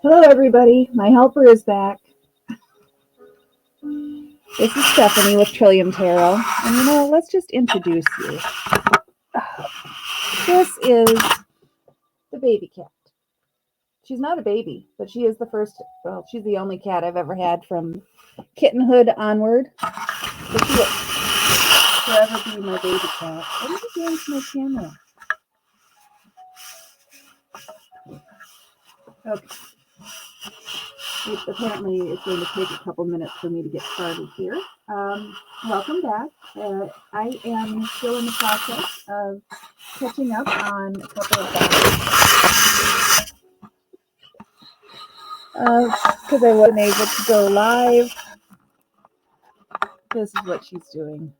Hello, everybody. My helper is back. This is Stephanie with Trillium Tarot. And let's just introduce you. This is the baby cat. She's not a baby, but she is she's the only cat I've ever had from kittenhood onward. So she will forever be my baby cat. What are you doing to my camera? Okay. Apparently, it's going to take a couple minutes for me to get started here. Welcome back. I am still in the process of catching up on a couple of things because I wasn't able to go live. This is what she's doing.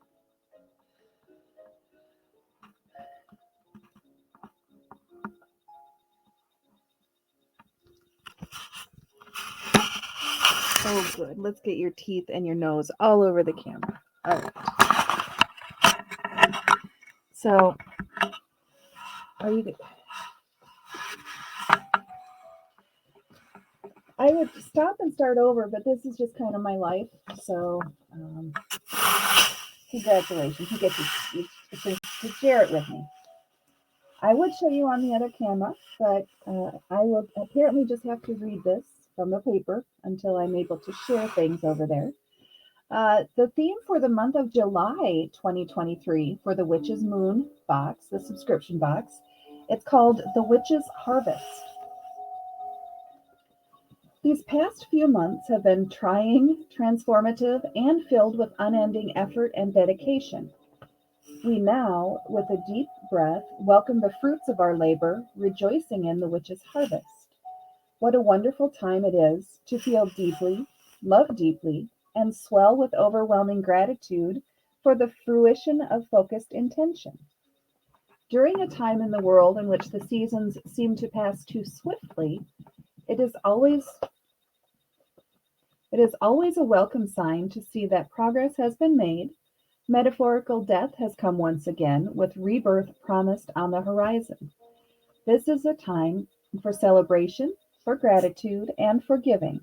Oh, good. Let's get your teeth and your nose all over the camera. All right. So, are you good? I would stop and start over, but this is just kind of my life. So, congratulations. You get to share it with me. I would show you on the other camera, but I will apparently just have to read this from the paper until I'm able to share things over there. The theme for the month of July 2023 for the Witch's Moon box, the subscription box, it's called The Witch's Harvest. These past few months have been trying, transformative, and filled with unending effort and dedication. We now, with a deep breath, welcome the fruits of our labor, rejoicing in the witch's harvest. What a wonderful time it is to feel deeply, love deeply, and swell with overwhelming gratitude for the fruition of focused intention. During a time in the world in which the seasons seem to pass too swiftly, it is always a welcome sign to see that progress has been made. Metaphorical death has come once again, with rebirth promised on the horizon. This is a time for celebration, for gratitude, and for giving.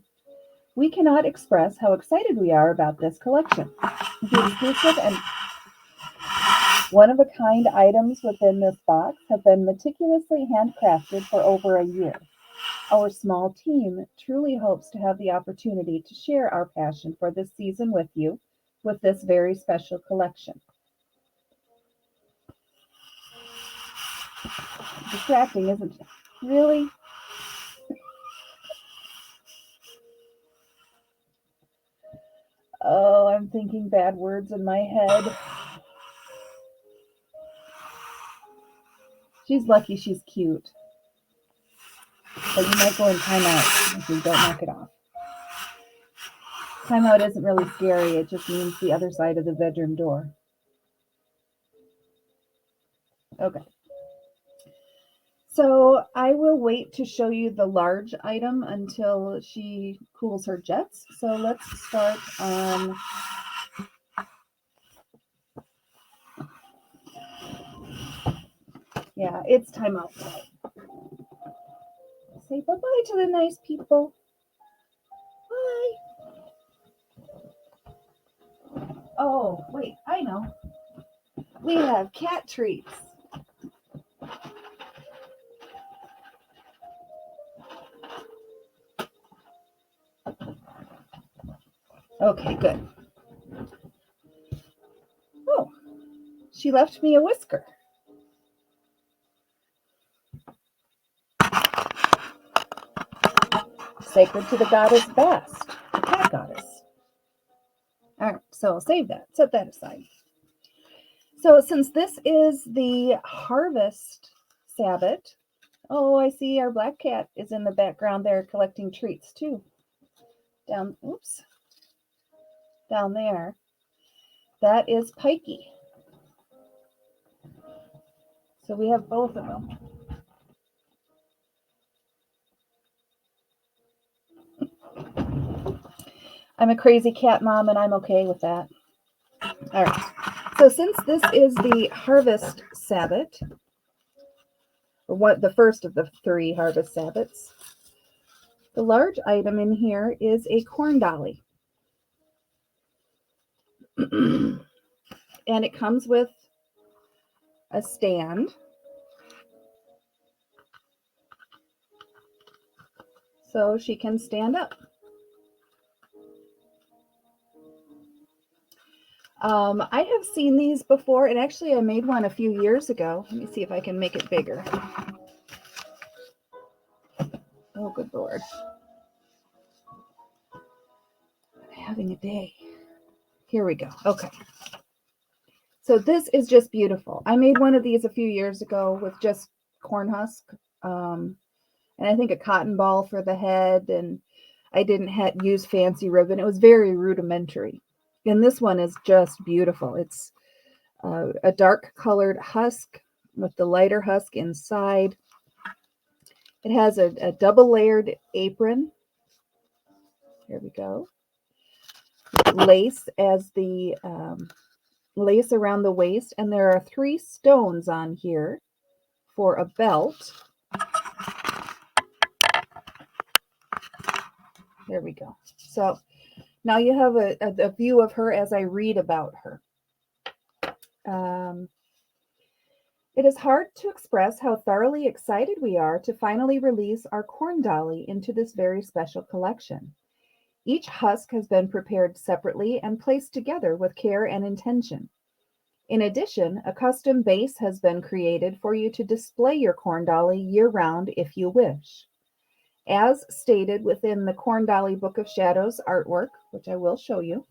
We cannot express how excited we are about this collection. The exclusive and one-of-a-kind items within this box have been meticulously handcrafted for over a year. Our small team truly hopes to have the opportunity to share our passion for this season with you with this very special collection. Distracting, isn't it? Really? Oh, I'm thinking bad words in my head. She's lucky she's cute. But you might go in timeout if you don't knock it off. Timeout isn't really scary. It just means the other side of the bedroom door. Okay. So I will wait to show you the large item until she cools her jets. So let's start on... Yeah, it's timeout. Say bye-bye to the nice people. Bye. Oh, wait, I know. We have cat treats. Okay, good. Oh, she left me a whisker. Sacred to the goddess Bast, the cat goddess. All right, so I'll save that. Set that aside. So since this is the Harvest Sabbath, oh, I see our black cat is in the background there collecting treats too. Down there. That is Pikey. So we have both of them. I'm a crazy cat mom and I'm okay with that. All right. So since this is the Harvest Sabbath, or the first of the 3 Harvest Sabbaths, The large item in here is a corn dolly. And it comes with a stand. So she can stand up. I have seen these before, and actually I made one a few years ago. Let me see if I can make it bigger. Oh, good Lord. I'm having a day. Here we go. Okay. So this is just beautiful. I made one of these a few years ago with just corn husk, and I think a cotton ball for the head, and I didn't use fancy ribbon. It was very rudimentary. And this one is just beautiful. It's a dark colored husk with the lighter husk inside. It has a double layered apron. Here we go. Lace as the lace around the waist, and there are 3 stones on here for a belt. There we go. So now you have a view of her as I read about her. It is hard to express how thoroughly excited we are to finally release our corn dolly into this very special collection. Each husk has been prepared separately and placed together with care and intention. In addition, a custom base has been created for you to display your corn dolly year-round if you wish. As stated within the Corn Dolly Book of Shadows artwork, which I will show you,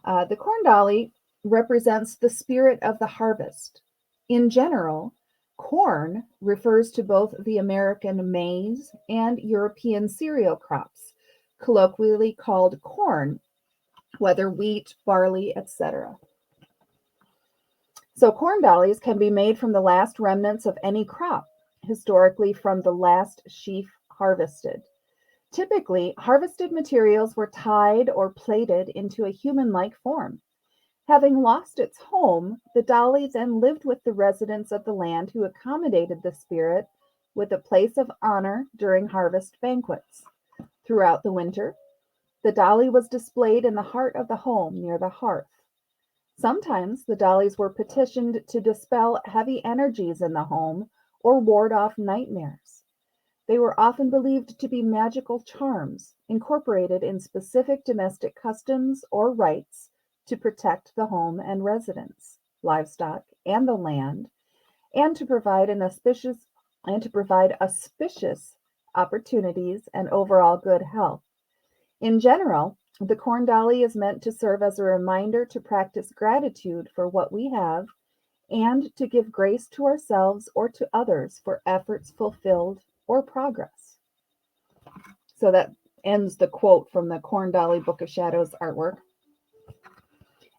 the corn dolly represents the spirit of the harvest. In general, corn refers to both the American maize and European cereal crops, colloquially called corn, whether wheat, barley, etc. So corn dollies can be made from the last remnants of any crop, historically from the last sheaf harvested. Typically, harvested materials were tied or plaited into a human-like form. Having lost its home, the dolly then lived with the residents of the land who accommodated the spirit with a place of honor during harvest banquets. Throughout the winter, the dolly was displayed in the heart of the home near the hearth. Sometimes the dollies were petitioned to dispel heavy energies in the home or ward off nightmares. They were often believed to be magical charms incorporated in specific domestic customs or rites to protect the home and residents, livestock, and the land, and to provide auspicious opportunities and overall good health. In general, the corn dolly is meant to serve as a reminder to practice gratitude for what we have and to give grace to ourselves or to others for efforts fulfilled or progress. So that ends the quote from the Corn Dolly Book of Shadows artwork.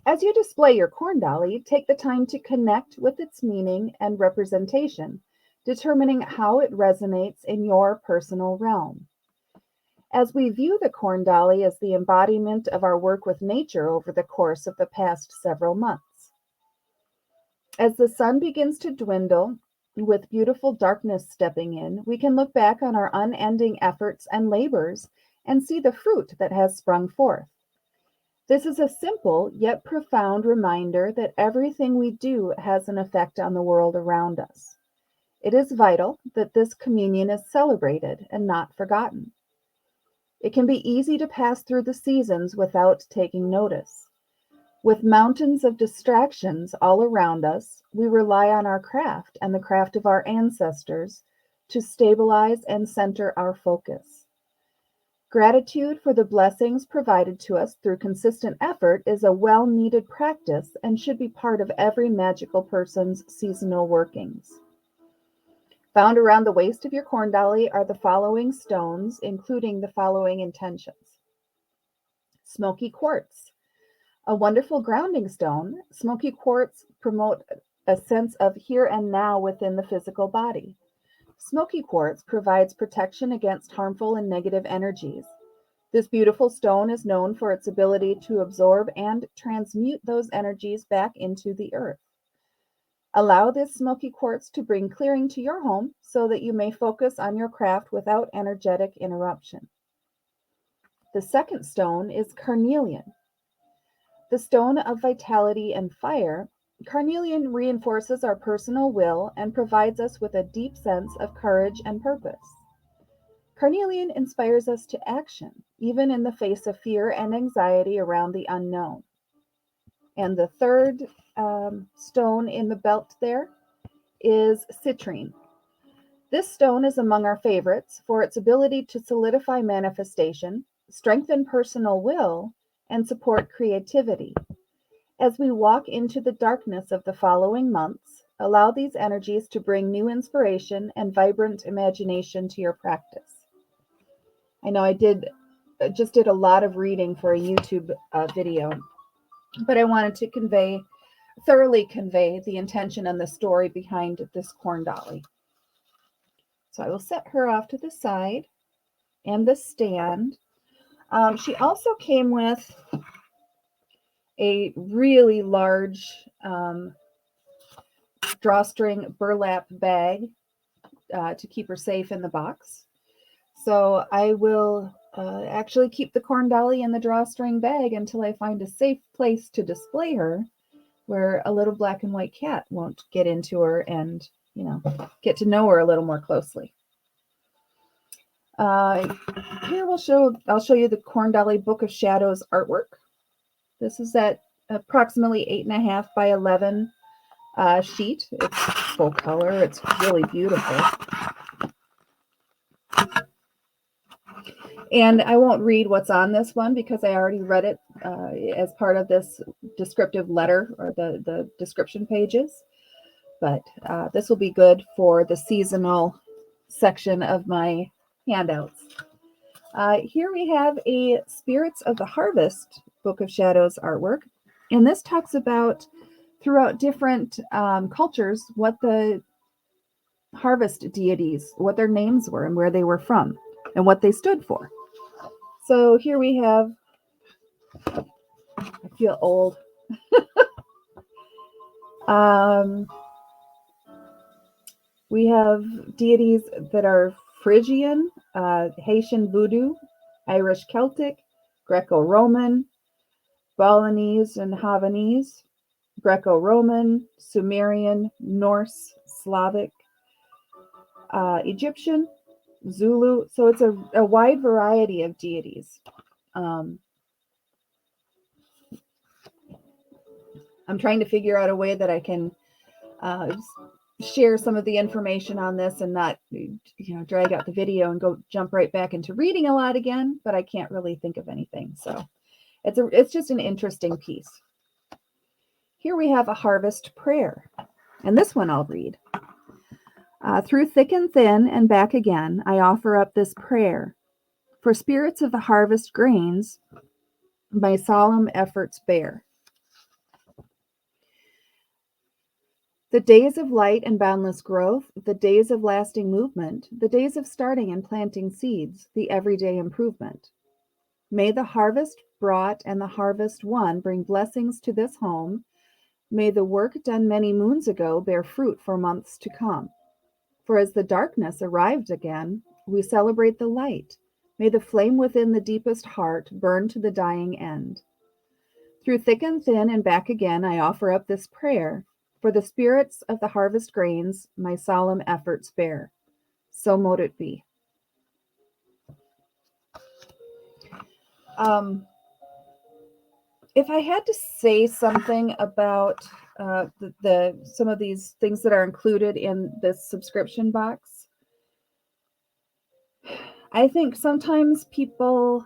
As you display your corn dolly, take the time to connect with its meaning and representation, determining how it resonates in your personal realm. As we view the corn dolly as the embodiment of our work with nature over the course of the past several months. As the sun begins to dwindle, with beautiful darkness stepping in, we can look back on our unending efforts and labors and see the fruit that has sprung forth. This is a simple yet profound reminder that everything we do has an effect on the world around us. It is vital that this communion is celebrated and not forgotten. It can be easy to pass through the seasons without taking notice. With mountains of distractions all around us, we rely on our craft and the craft of our ancestors to stabilize and center our focus. Gratitude for the blessings provided to us through consistent effort is a well-needed practice and should be part of every magical person's seasonal workings. Found around the waist of your corn dolly are the following stones, including the following intentions. Smoky quartz. A wonderful grounding stone, smoky quartz promote a sense of here and now within the physical body. Smoky quartz provides protection against harmful and negative energies. This beautiful stone is known for its ability to absorb and transmute those energies back into the earth. Allow this smoky quartz to bring clearing to your home so that you may focus on your craft without energetic interruption. The second stone is carnelian. The stone of vitality and fire, carnelian reinforces our personal will and provides us with a deep sense of courage and purpose. Carnelian inspires us to action, even in the face of fear and anxiety around the unknown. And the third stone in the belt there is citrine. This stone is among our favorites for its ability to solidify manifestation, strengthen personal will, and support creativity. As we walk into the darkness of the following months, allow these energies to bring new inspiration and vibrant imagination to your practice. I know I just did a lot of reading for a YouTube video, but I wanted to thoroughly convey the intention and the story behind this corn dolly. So I will set her off to the side and the stand. She also came with a really large drawstring burlap bag to keep her safe in the box. So I will actually keep the corn dolly in the drawstring bag until I find a safe place to display her where a little black and white cat won't get into her and, get to know her a little more closely. Here I'll show you the Corn Dolly Book of Shadows artwork. This is that approximately 8.5 by 11 sheet. It's full color. It's really beautiful. And I won't read what's on this one because I already read it as part of this descriptive letter or the description pages. But this will be good for the seasonal section of my handouts. Here we have a Spirits of the Harvest Book of Shadows artwork. And this talks about throughout different cultures what the harvest deities, what their names were and where they were from and what they stood for. So here we have, I feel old. We have deities that are Phrygian, Haitian Voodoo, Irish Celtic, Greco-Roman, Balinese and Havanese, Greco-Roman, Sumerian, Norse, Slavic, Egyptian, Zulu. So it's a wide variety of deities. I'm trying to figure out a way that I can share some of the information on this and not, drag out the video and go jump right back into reading a lot again, but I can't really think of anything. So it's just an interesting piece. Here we have a harvest prayer, and this one I'll read. Through thick and thin and back again, I offer up this prayer. For spirits of the harvest grains, my solemn efforts bear. The days of light and boundless growth, the days of lasting movement, the days of starting and planting seeds, the everyday improvement. May the harvest brought and the harvest won bring blessings to this home. May the work done many moons ago bear fruit for months to come. For as the darkness arrived again, we celebrate the light. May the flame within the deepest heart burn to the dying end. Through thick and thin and back again, I offer up this prayer. For the spirits of the harvest grains, my solemn efforts bear. So mote it be. If I had to say something about some of these things that are included in this subscription box, I think sometimes people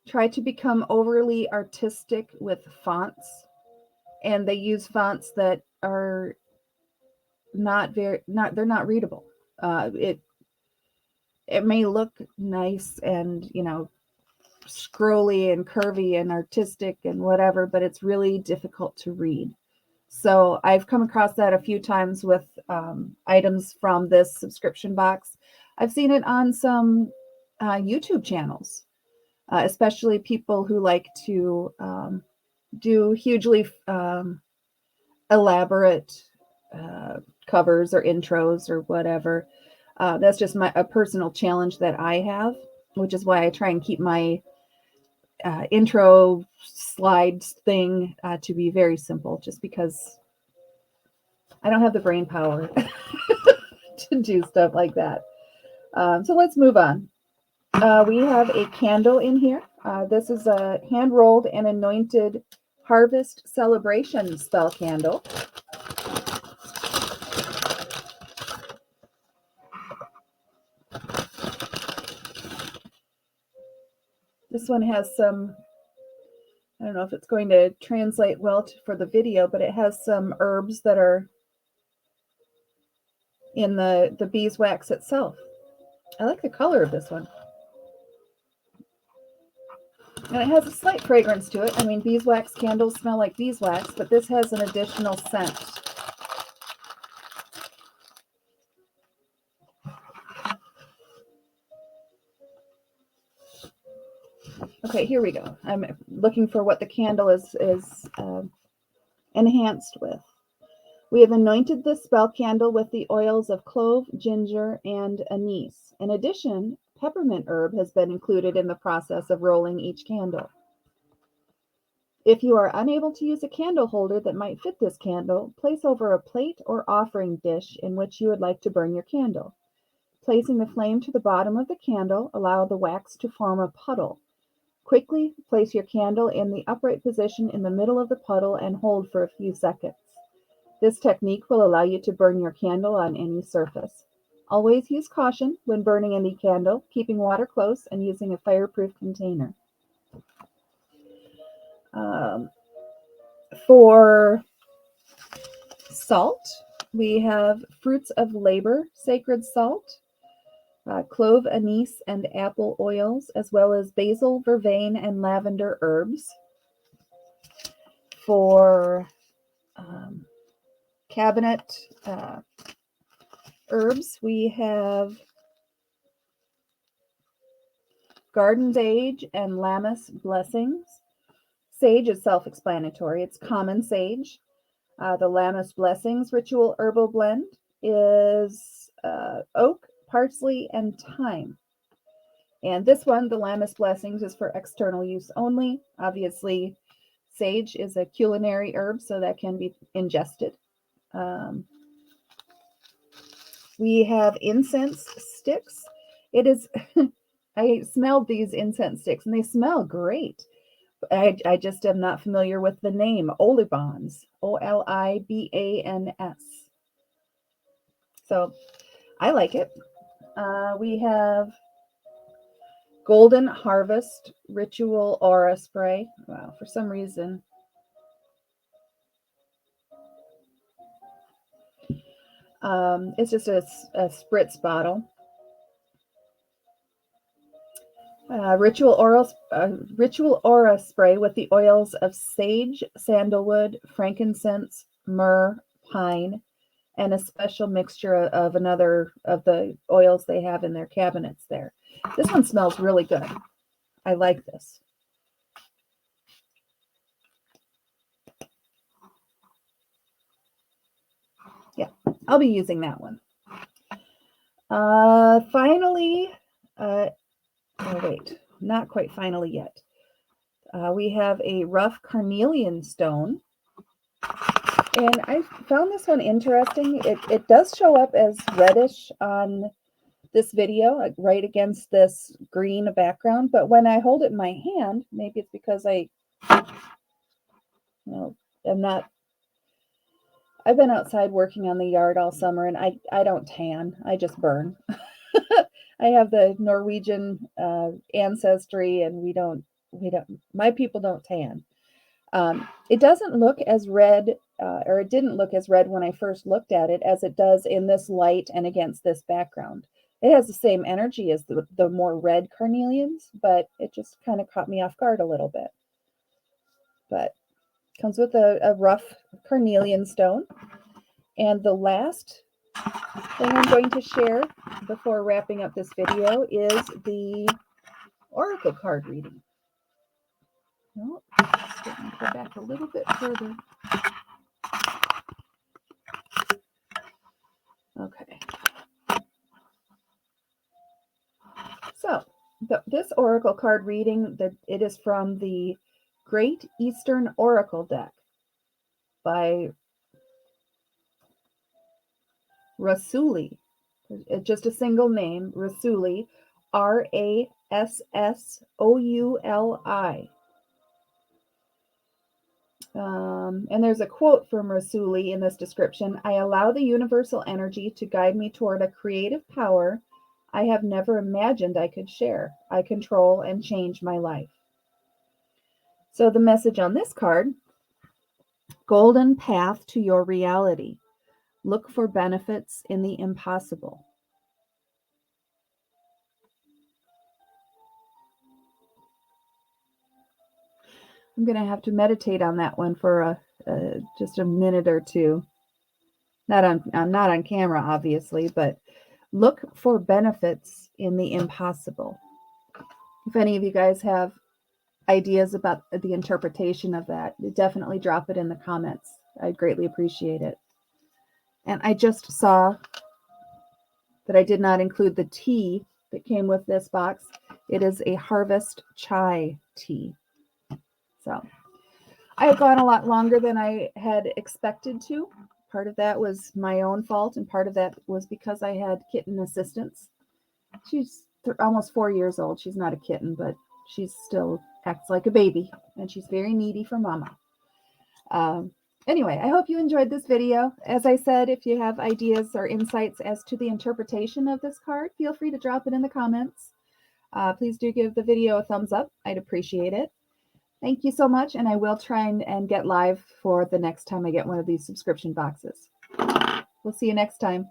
try to become overly artistic with fonts, and they use fonts that are they're not readable. It may look nice and, scrolly and curvy and artistic and whatever, but it's really difficult to read. So I've come across that a few times with items from this subscription box. I've seen it on some YouTube channels, especially people who like to do hugely elaborate covers or intros or whatever. That's just a personal challenge that I have. which is why I try and keep my intro slides thing to be very simple, just because I don't have the brain power to do stuff like that. So let's move on. We have a candle in here. This is a hand-rolled and anointed harvest celebration spell candle. This one has some, I don't know if it's going to translate well for the video, but it has some herbs that are in the beeswax itself. I like the color of this one. And it has a slight fragrance to it. I mean, beeswax candles smell like beeswax, but this has an additional scent. Okay, here we go. I'm looking for what the candle is enhanced with. We have anointed this spell candle with the oils of clove, ginger, and anise. In addition, peppermint herb has been included in the process of rolling each candle. If you are unable to use a candle holder that might fit this candle, place over a plate or offering dish in which you would like to burn your candle. Placing the flame to the bottom of the candle, allow the wax to form a puddle. Quickly place your candle in the upright position in the middle of the puddle and hold for a few seconds. This technique will allow you to burn your candle on any surface. Always use caution when burning any candle, keeping water close and using a fireproof container. For salt, we have fruits of labor, sacred salt, clove, anise, and apple oils, as well as basil, vervain, and lavender herbs. For cabinet herbs, we have garden sage and lammas blessings. Sage is self-explanatory. It's common sage. The lammas blessings ritual herbal blend is oak, parsley, and thyme. And this one, the lammas blessings, is for external use only. Obviously, sage is a culinary herb, so that can be ingested. We have incense sticks. It is, I smelled these incense sticks, and they smell great. I just am not familiar with the name. Olibans, Olibans. So I like it. We have Golden Harvest Ritual Aura Spray. Wow, for some reason. It's just a spritz bottle. Ritual aura spray with the oils of sage, sandalwood, frankincense, myrrh, pine, and a special mixture of another of the oils they have in their cabinets there. This one smells really good. I like this. Yeah, I'll be using that one. Finally, oh wait, not quite finally yet. We have a rough carnelian stone. And I found this one interesting. It does show up as reddish on this video, like right against this green background. But when I hold it in my hand, maybe it's because I'm not, I've been outside working on the yard all summer, and I don't tan. I just burn. I have the Norwegian ancestry, and we don't, my people don't tan. It doesn't look as red, or it didn't look as red when I first looked at it as it does in this light and against this background. It has the same energy as the more red carnelians, but it just kind of caught me off guard a little bit. But comes with a rough carnelian stone. And the last thing I'm going to share before wrapping up this video is the oracle card reading. Well, let me go back a little bit further. Okay. So This oracle card reading, it is from the Great Eastern Oracle deck by Rassouli. Just a single name, Rassouli, Rassouli. And there's a quote from Rassouli in this description. I allow the universal energy to guide me toward a creative power I have never imagined I could share. I control and change my life. So the message on this card, golden path to your reality. Look for benefits in the impossible. I'm going to have to meditate on that one for just a minute or two. I'm not on camera, obviously, but look for benefits in the impossible. If any of you guys have ideas about the interpretation of that, definitely drop it in the comments. I'd greatly appreciate it. And I just saw that I did not include the tea that came with this box. It is a harvest chai tea. So I have gone a lot longer than I had expected to. Part of that was my own fault, and part of that was because I had kitten assistance. She's almost 4 years old. She's not a kitten, but she still acts like a baby, and she's very needy for mama. Anyway, I hope you enjoyed this video. As I said, if you have ideas or insights as to the interpretation of this card, feel free to drop it in the comments. Please do give the video a thumbs up. I'd appreciate it. Thank you so much, and I will try and get live for the next time I get one of these subscription boxes. We'll see you next time.